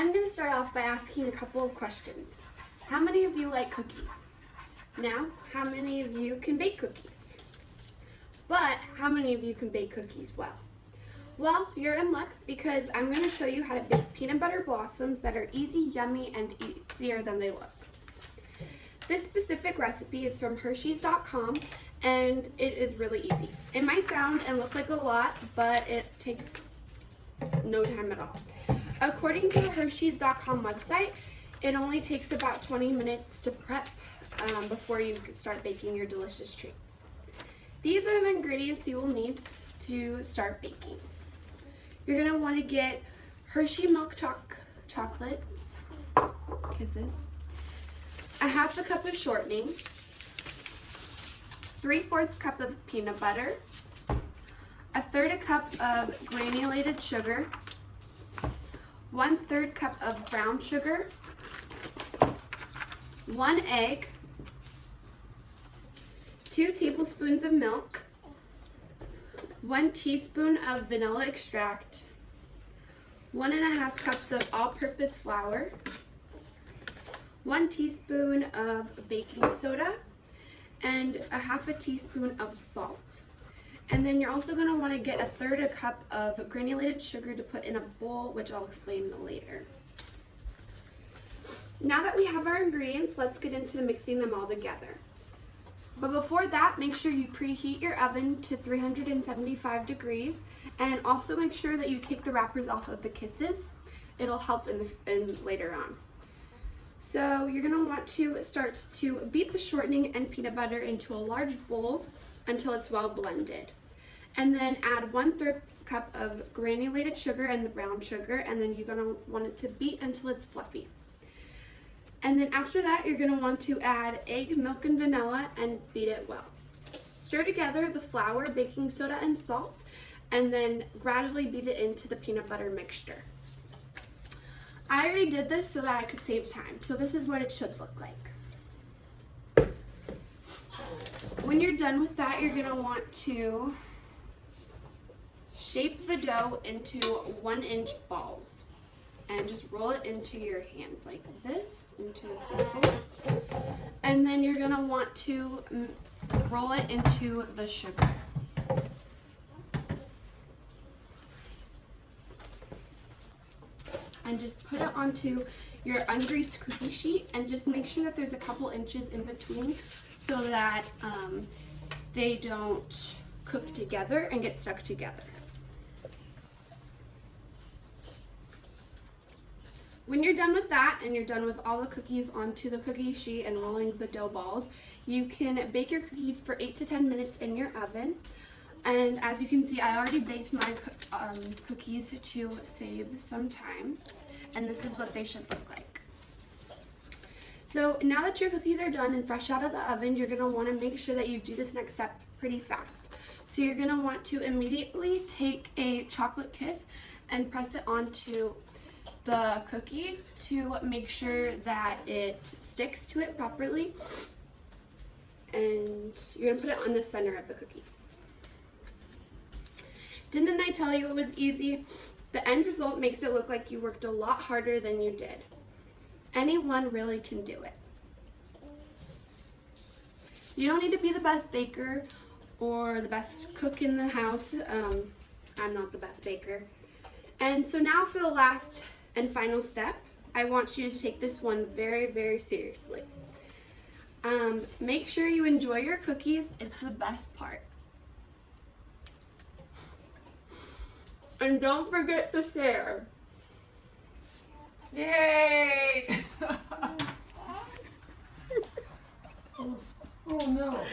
I'm going to start off by asking a couple of questions. How many of you like cookies? Now, how many of you can bake cookies? But how many of you can bake cookies well? Well, you're in luck because I'm going to show you how to bake peanut butter blossoms that are easy, yummy, and easier than they look. This specific recipe is from Hershey's.com and it is really easy. It might sound and look like a lot, but it takes no time at all. According to the Hershey's.com website, it only takes about 20 minutes to prep before you start baking your delicious treats. These are the ingredients you will need to start baking. You're going to want to get Hershey milk chocolates, kisses, a half a cup of shortening, 3/4 cup of peanut butter, a 1/3 cup of granulated sugar, 1/3 cup of brown sugar, 1 egg, 2 tablespoons of milk, 1 teaspoon of vanilla extract, 1½ cups of all-purpose flour, 1 teaspoon of baking soda, and a half a teaspoon of salt. And then you're also going to want to get a 1/3 cup of granulated sugar to put in a bowl, which I'll explain later. Now that we have our ingredients, let's get into mixing them all together. But before that, make sure you preheat your oven to 375 degrees, and also make sure that you take the wrappers off of the kisses. It'll help in later on. So you're going to want to start to beat the shortening and peanut butter into a large bowl until it's well blended. And then add 1/3 cup of granulated sugar and the brown sugar, and then you're going to want it to beat until it's fluffy. And then after that, you're going to want to add egg, milk, and vanilla and beat it well. Stir together the flour, baking soda, and salt, and then gradually beat it into the peanut butter mixture. I already did this so that I could save time, so this is what it should look like. When you're done with that, you're going to want to shape the dough into 1-inch balls. And just roll it into your hands like this, into a circle. And then you're going to want to roll it into the sugar. And just put it onto your ungreased cookie sheet, and just make sure that there's a couple inches in between so that they don't cook together and get stuck together. When you're done with that and you're done with all the cookies onto the cookie sheet and rolling the dough balls, you can bake your cookies for 8 to 10 minutes in your oven. And as you can see, I already baked my cookies to save some time, and this is what they should look like. So now that your cookies are done and fresh out of the oven, you're going to want to make sure that you do this next step pretty fast. So you're going to want to immediately take a chocolate kiss and press it onto the cookie to make sure that it sticks to it properly, and you're going to put it on the center of the cookie. Didn't I tell you it was easy? The end result makes it look like you worked a lot harder than you did. Anyone really can do it. You don't need to be the best baker or the best cook in the house. I'm not the best baker. And so now for the last and final step, I want you to take this one very, very seriously. Make sure you enjoy your cookies. It's the best part. And don't forget to share. Yay! Oh no.